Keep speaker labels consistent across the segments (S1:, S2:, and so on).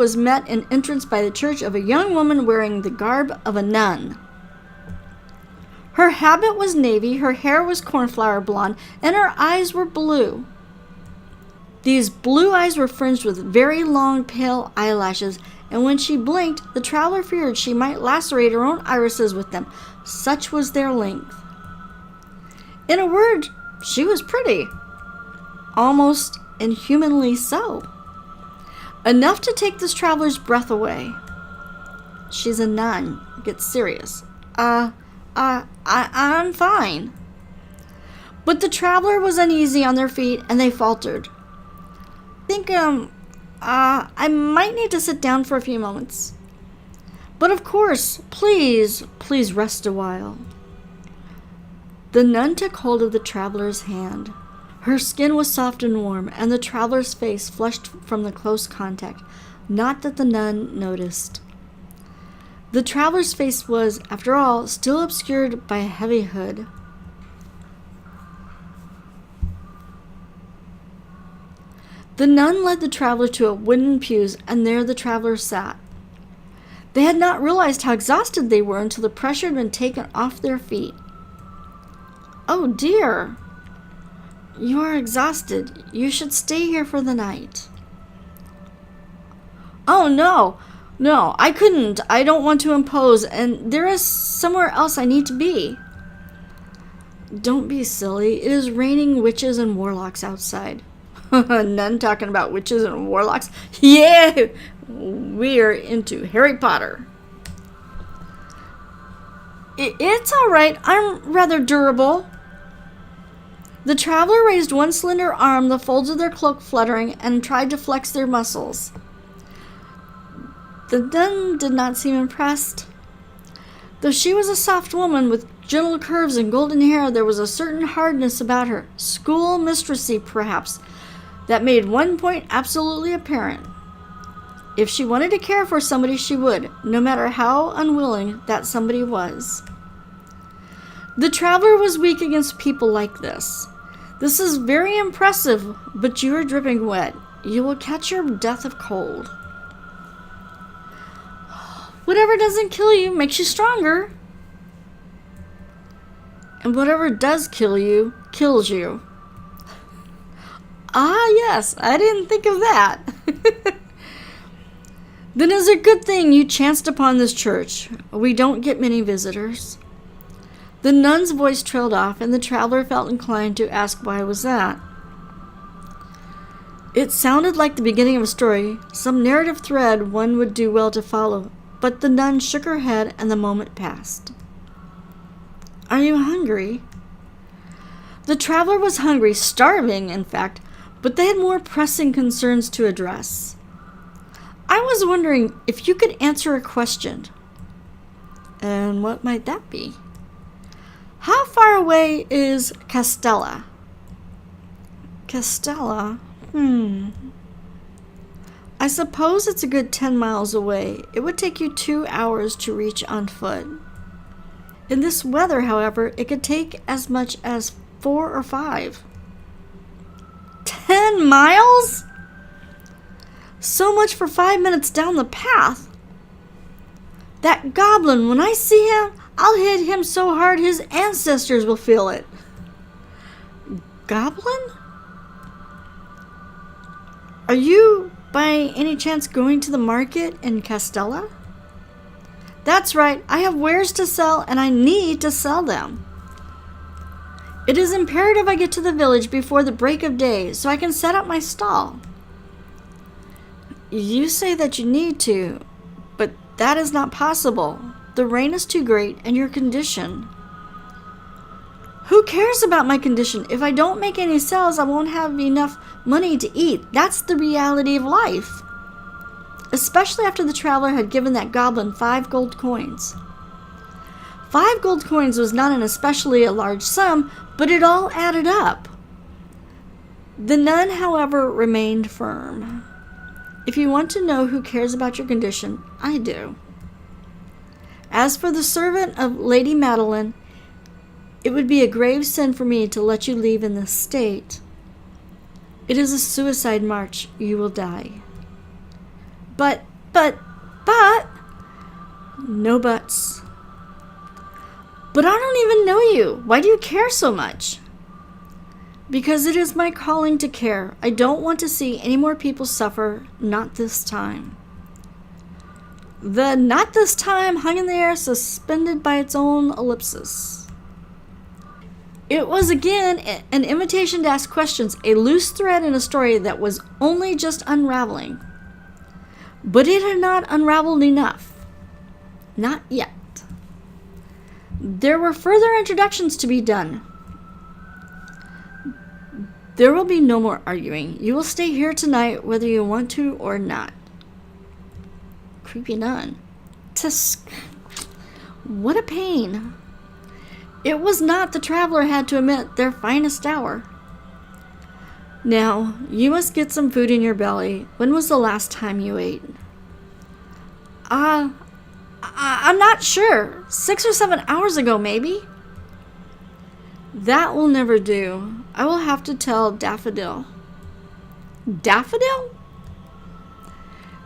S1: was met in entrance by the church of a young woman wearing the garb of a nun. Her habit was navy, her hair was cornflower blonde, and her eyes were blue. These blue eyes were fringed with very long, pale eyelashes, and when she blinked, the traveler feared she might lacerate her own irises with them. Such was their length. In a word, she was pretty. Almost inhumanly so. Enough to take this traveler's breath away. She's a nun. Get serious. I'm fine. But the traveler was uneasy on their feet, and they faltered. I might need to sit down for a few moments. But of course, please rest a while. The nun took hold of the traveler's hand. Her skin was soft and warm, and the traveler's face flushed from the close contact. Not that the nun noticed. The traveler's face was, after all, still obscured by a heavy hood. The nun led the traveler to a wooden pews, and there the traveler sat. They had not realized how exhausted they were until the pressure had been taken off their feet. "Oh dear, you are exhausted. You should stay here for the night." "Oh no, I couldn't. I don't want to impose, and there is somewhere else I need to be." "Don't be silly. It is raining witches and warlocks outside." None talking about witches and warlocks? Yeah, we're into Harry Potter. It's all right. I'm rather durable. The traveler raised one slender arm, the folds of their cloak fluttering, and tried to flex their muscles. The nun did not seem impressed. Though she was a soft woman with gentle curves and golden hair, there was a certain hardness about her, school mistressy perhaps, that made one point absolutely apparent. If she wanted to care for somebody, she would, no matter how unwilling that somebody was. The traveler was weak against people like this. "This is very impressive, but you are dripping wet. You will catch your death of cold." "Whatever doesn't kill you makes you stronger." "And whatever does kill you, kills you." "Ah, yes, I didn't think of that." "Then it's a good thing you chanced upon this church. We don't get many visitors." The nun's voice trailed off, and the traveler felt inclined to ask why was that. It sounded like the beginning of a story, some narrative thread one would do well to follow, but the nun shook her head, and the moment passed. "Are you hungry?" The traveler was hungry, starving, in fact, but they had more pressing concerns to address. "I was wondering if you could answer a question." "And what might that be?" "How far away is Castellia?" "Castellia? I suppose it's a good 10 miles away. It would take you 2 hours to reach on foot. In this weather, however, it could take as much as 4 or 5. 10 miles? So much for 5 minutes down the path. That goblin, when I see him, I'll hit him so hard his ancestors will feel it." "Goblin? Are you, by any chance, going to the market in Castellia?" "That's right. I have wares to sell, and I need to sell them. It is imperative I get to the village before the break of day, so I can set up my stall." "You say that you need to, but that is not possible. The rain is too great, and your condition." "Who cares about my condition? If I don't make any sales, I won't have enough money to eat. That's the reality of life." Especially after the traveler had given that goblin 5 gold coins. 5 gold coins was not an especially a large sum, but it all added up. The nun, however, remained firm. "If you want to know who cares about your condition, I do. As for the servant of Lady Madeline, it would be a grave sin for me to let you leave in this state. It is a suicide march. You will die. But But, no buts. But I don't even know you. Why do you care so much? Because it is my calling to care. I don't want to see any more people suffer, not this time. The "not this time" hung in the air, suspended by its own ellipsis. It was again an invitation to ask questions, a loose thread in a story that was only just unraveling. But it had not unraveled enough. Not yet. There were further introductions to be done. There will be no more arguing. You will stay here tonight whether you want to or not. Creepy nun. Tisk. What a pain. It was not, the traveler had to admit, their finest hour. Now, you must get some food in your belly. When was the last time you ate? I'm not sure. 6 or 7 hours ago, maybe. That will never do. I will have to tell Daffodil. Daffodil?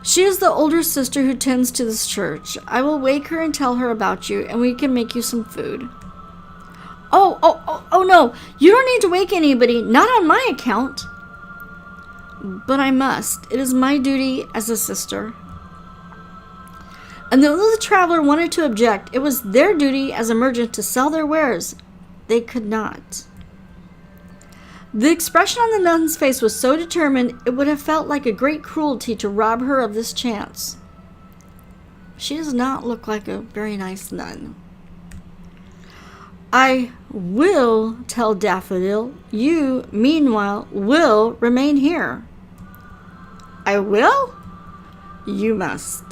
S1: She is the older sister who tends to this church. I will wake her and tell her about you, and we can make you some food. Oh, no. You don't need to wake anybody, not on my account. But I must. It is my duty as a sister. And though the traveler wanted to object, it was their duty as a merchant to sell their wares. They could not. The expression on the nun's face was so determined, it would have felt like a great cruelty to rob her of this chance. She does not look like a very nice nun. I will tell Daffodil. You, meanwhile, will remain here. I will? You must.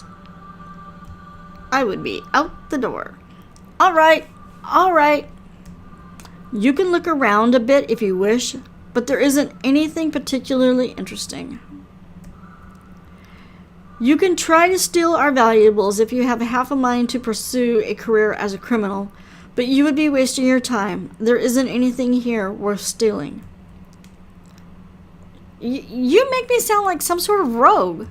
S1: I would be out the door. All right. You can look around a bit if you wish, but there isn't anything particularly interesting. You can try to steal our valuables if you have half a mind to pursue a career as a criminal, but you would be wasting your time. There isn't anything here worth stealing. You make me sound like some sort of rogue.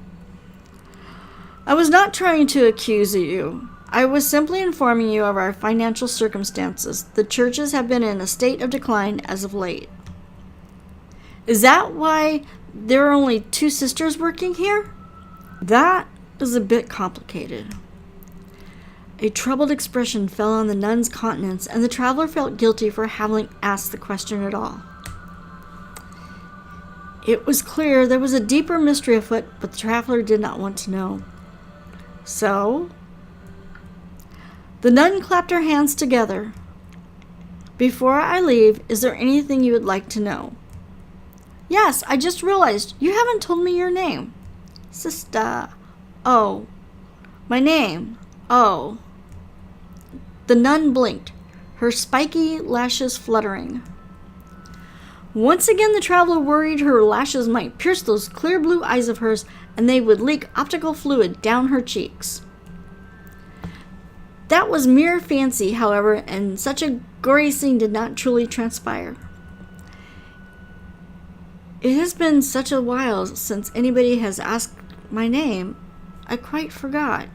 S1: I was not trying to accuse you. I was simply informing you of our financial circumstances. The churches have been in a state of decline as of late. Is that why there are only 2 sisters working here? That is a bit complicated. A troubled expression fell on the nun's countenance, and the traveler felt guilty for having asked the question at all. It was clear there was a deeper mystery afoot, but the traveler did not want to know. So, the nun clapped her hands together. Before I leave, is there anything you would like to know? Yes, I just realized you haven't told me your name. Sister. Oh. My name. Oh. The nun blinked, her spiky lashes fluttering. Once again the traveler worried her lashes might pierce those clear blue eyes of hers, and they would leak optical fluid down her cheeks. That was mere fancy, however, and such a gory scene did not truly transpire. It has been such a while since anybody has asked my name, I quite forgot.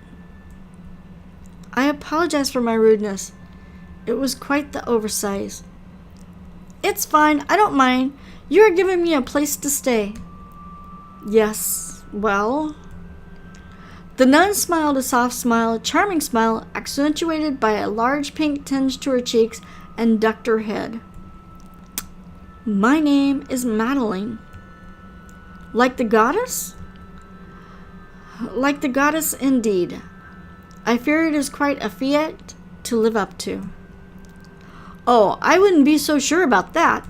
S1: I apologize for my rudeness. It was quite the oversight. It's fine, I don't mind. You are giving me a place to stay. Yes, well... The nun smiled a soft smile, a charming smile, accentuated by a large pink tinge to her cheeks, and ducked her head. My name is Madeline. Like the goddess? Like the goddess indeed. I fear it is quite a fiat to live up to. Oh, I wouldn't be so sure about that.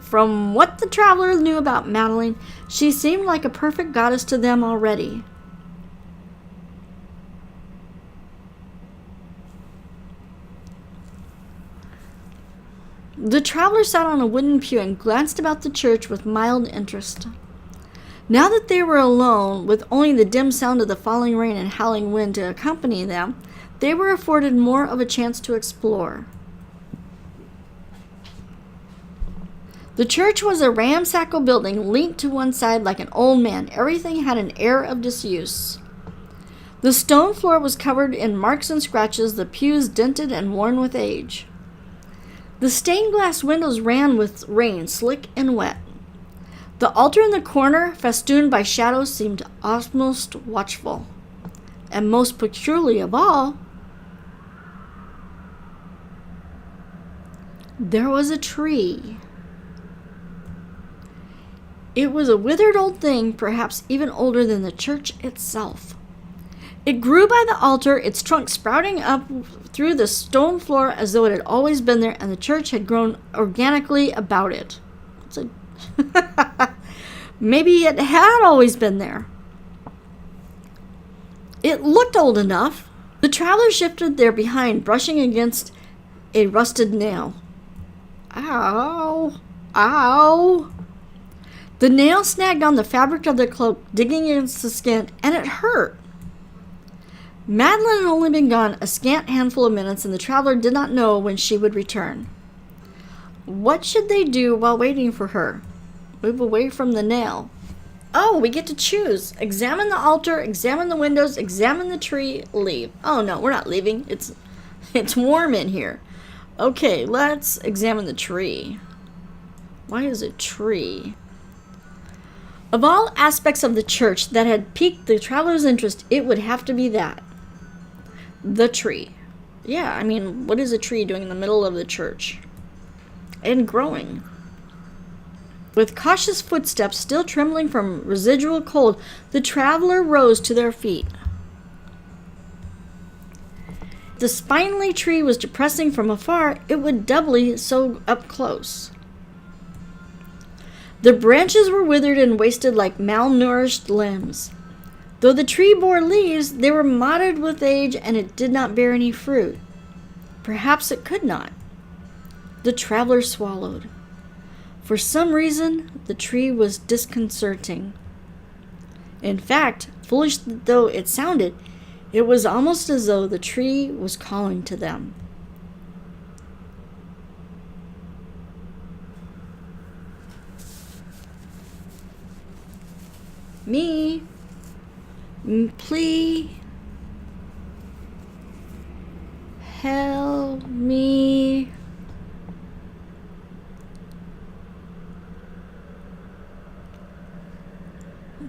S1: From what the traveler knew about Madeline, she seemed like a perfect goddess to them already. The traveler sat on a wooden pew and glanced about the church with mild interest. Now that they were alone, with only the dim sound of the falling rain and howling wind to accompany them, they were afforded more of a chance to explore. The church was a ramshackle building, leaned to one side like an old man. Everything had an air of disuse. The stone floor was covered in marks and scratches, the pews dented and worn with age. The stained glass windows ran with rain, slick and wet. The altar in the corner, festooned by shadows, seemed almost watchful. And most peculiar of all, there was a tree. It was a withered old thing, perhaps even older than the church itself. It grew by the altar, its trunk sprouting up through the stone floor as though it had always been there, and the church had grown organically about it. Maybe it had always been there. It looked old enough. The traveler shifted there behind, brushing against a rusted nail. Ow! Ow! The nail snagged on the fabric of the cloak, digging against the skin, and it hurt. Madeline had only been gone a scant handful of minutes, and the traveler did not know when she would return. What should they do while waiting for her? Move away from the nail. Oh, we get to choose. Examine the altar, examine the windows, examine the tree, leave. Oh no, we're not leaving. It's warm in here. Okay, let's examine the tree. Why is it tree? Of all aspects of the church that had piqued the traveler's interest, it would have to be that. The tree. Yeah, I mean, what is a tree doing in the middle of the church? And growing. With cautious footsteps still trembling from residual cold, the traveler rose to their feet. The spindly tree was depressing from afar, it would doubly so up close. The branches were withered and wasted like malnourished limbs. Though the tree bore leaves, they were mottled with age, and it did not bear any fruit. Perhaps it could not. The traveler swallowed. For some reason, the tree was disconcerting. In fact, foolish though it sounded, it was almost as though the tree was calling to them. Me, please, help me.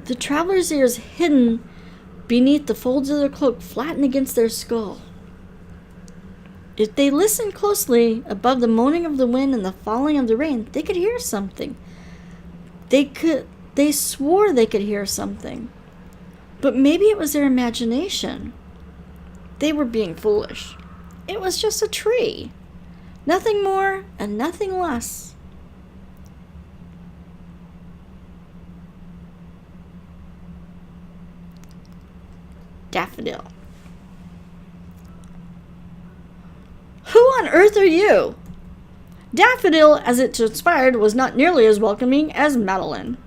S1: The traveler's ears, hidden beneath the folds of their cloak, flattened against their skull. If they listened closely, above the moaning of the wind and the falling of the rain, they could hear something. They swore they could hear something. But maybe it was their imagination. They were being foolish. It was just a tree. Nothing more and nothing less. Daffodil. Who on earth are you? Daffodil, as it transpired, was not nearly as welcoming as Madeline.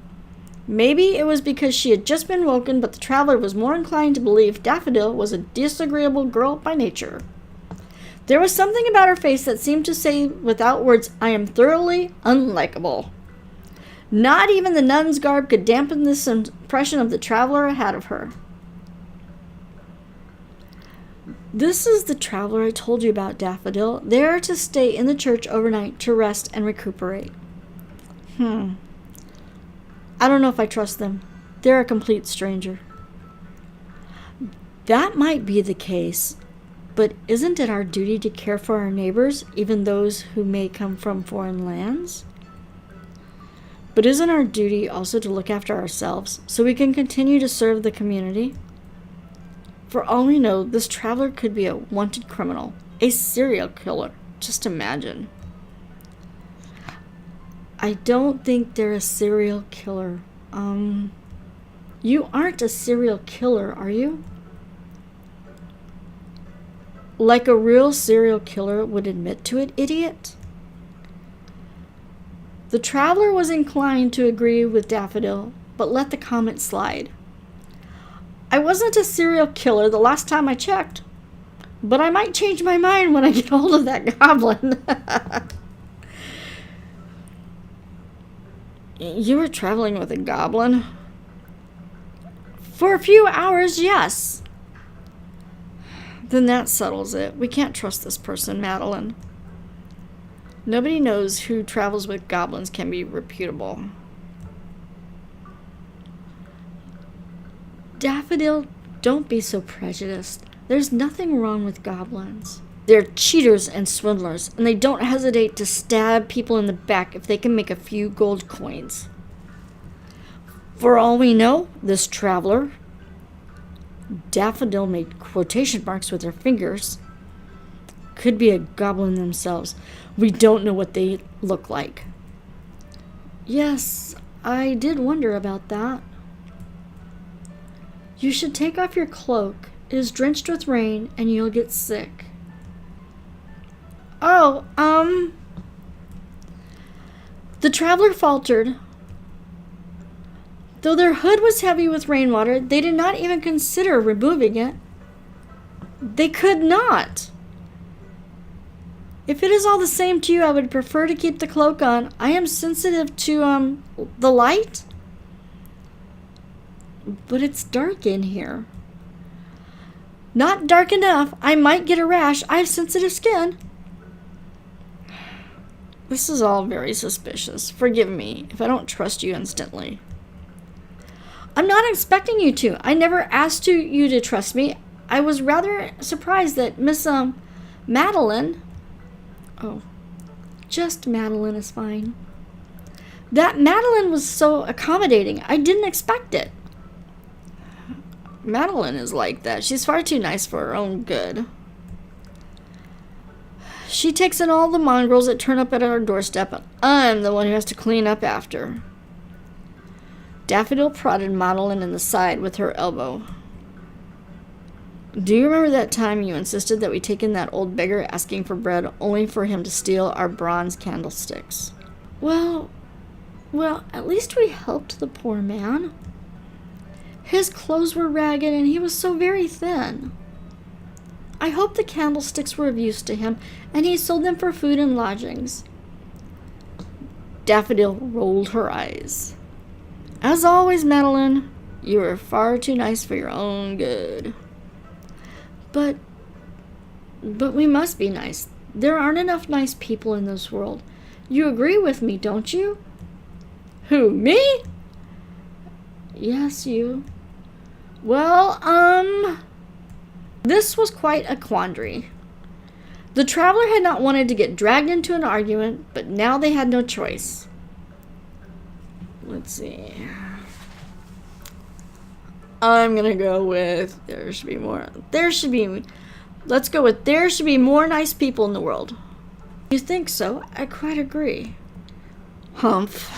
S1: Maybe it was because she had just been woken, but the traveler was more inclined to believe Daffodil was a disagreeable girl by nature. There was something about her face that seemed to say without words, I am thoroughly unlikable. Not even the nun's garb could dampen this impression of the traveler ahead of her. This is the traveler I told you about, Daffodil. They are to stay in the church overnight to rest and recuperate. I don't know if I trust them. They're a complete stranger. That might be the case, but isn't it our duty to care for our neighbors, even those who may come from foreign lands? But isn't our duty also to look after ourselves so we can continue to serve the community? For all we know, this traveler could be a wanted criminal, a serial killer. Just imagine. I don't think they're a serial killer. You aren't a serial killer, are you? Like a real serial killer would admit to it, idiot? The traveler was inclined to agree with Daffodil, but let the comment slide. I wasn't a serial killer the last time I checked, but I might change my mind when I get hold of that goblin. You were traveling with a goblin? For a few hours, yes. Then that settles it. We can't trust this person, Madeline. Nobody knows who travels with goblins can be reputable. Daffodil, don't be so prejudiced. There's nothing wrong with goblins. They're cheaters and swindlers, and they don't hesitate to stab people in the back if they can make a few gold coins. For all we know, this traveler, Daffodil made quotation marks with her fingers, could be a goblin themselves. We don't know what they look like. Yes, I did wonder about that. You should take off your cloak. It is drenched with rain, and you'll get sick. Oh, the traveler faltered. Though their hood was heavy with rainwater, they did not even consider removing it. They could not. If it is all the same to you, I would prefer to keep the cloak on. I am sensitive to, the light. But it's dark in here. Not dark enough. I might get a rash. I have sensitive skin. This is all very suspicious. Forgive me if I don't trust you instantly. I'm not expecting you to. I never asked you to trust me. I was rather surprised that Miss, Madeline... Oh, just Madeline is fine. That Madeline was so accommodating. I didn't expect it. Madeline is like that. She's far too nice for her own good. She takes in all the mongrels that turn up at our doorstep, and I'm the one who has to clean up after. Daffodil prodded Madeline in the side with her elbow. Do you remember that time you insisted that we take in that old beggar asking for bread only for him to steal our bronze candlesticks? Well, at least we helped the poor man. His clothes were ragged and he was so very thin. I hope the candlesticks were of use to him, and he sold them for food and lodgings. Daffodil rolled her eyes. As always, Madeline, you are far too nice for your own good. But we must be nice. There aren't enough nice people in this world. You agree with me, don't you? Who, me? Yes, you. Well, this was quite a quandary. The traveler had not wanted to get dragged into an argument, but now they had no choice. Let's see. I'm gonna go with there should be more more nice people in the world. You think so? I quite agree. Humph.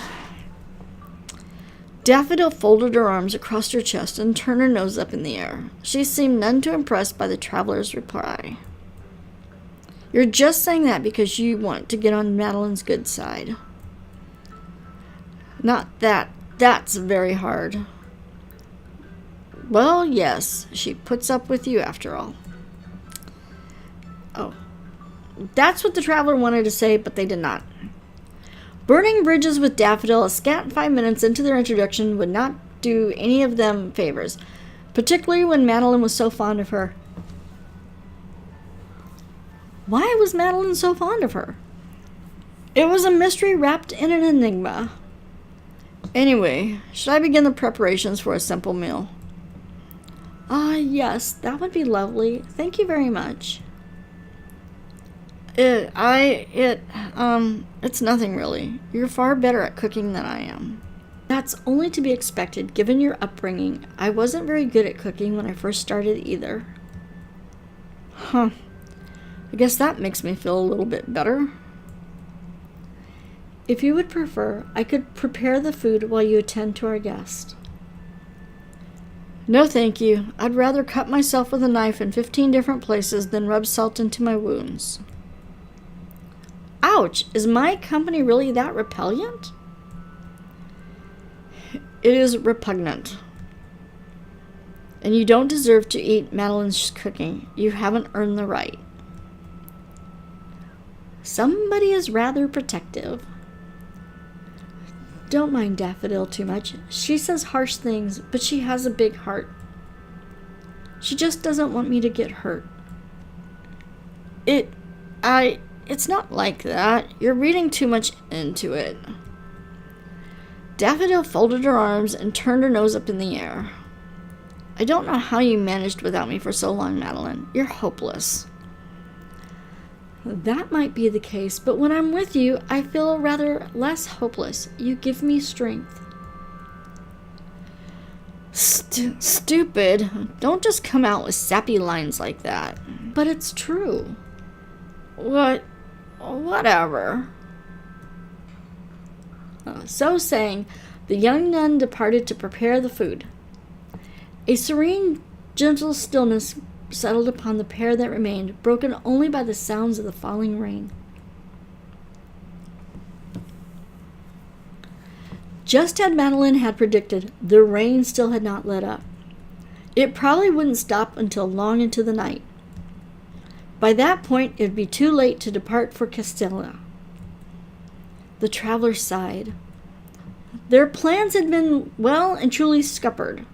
S1: Daffodil folded her arms across her chest and turned her nose up in the air. She seemed none too impressed by the traveler's reply. You're just saying that because you want to get on Madeline's good side. Not that. That's very hard. Well, yes, she puts up with you after all. Oh. That's what the traveler wanted to say, but they did not. Burning bridges with Daffodil a scant 5 minutes into their introduction would not do any of them favors, particularly when Madeline was so fond of her. Why was Madeline so fond of her? It was a mystery wrapped in an enigma. Anyway, should I begin the preparations for a simple meal? Yes, that would be lovely. Thank you very much. It's nothing really. You're far better at cooking than I am. That's only to be expected, given your upbringing. I wasn't very good at cooking when I first started either. Huh. I guess that makes me feel a little bit better. If you would prefer, I could prepare the food while you attend to our guest. No, thank you. I'd rather cut myself with a knife in 15 different places than rub salt into my wounds. Ouch! Is my company really that repellent? It is repugnant. And you don't deserve to eat Madeline's cooking. You haven't earned the right. Somebody is rather protective. Don't mind Daffodil too much. She says harsh things, but she has a big heart. She just doesn't want me to get hurt. It's not like that. You're reading too much into it. Daffodil folded her arms and turned her nose up in the air. I don't know how you managed without me for so long, Madeline. You're hopeless. That might be the case, but when I'm with you, I feel rather less hopeless. You give me strength. Stupid. Don't just come out with sappy lines like that. But it's true. Whatever. So saying, the young nun departed to prepare the food. A serene, gentle stillness settled upon the pair that remained, broken only by the sounds of the falling rain. Just as Madeline had predicted, the rain still had not let up. It probably wouldn't stop until long into the night. By that point, it would be too late to depart for Castellia. The travelers sighed. Their plans had been well and truly scuppered.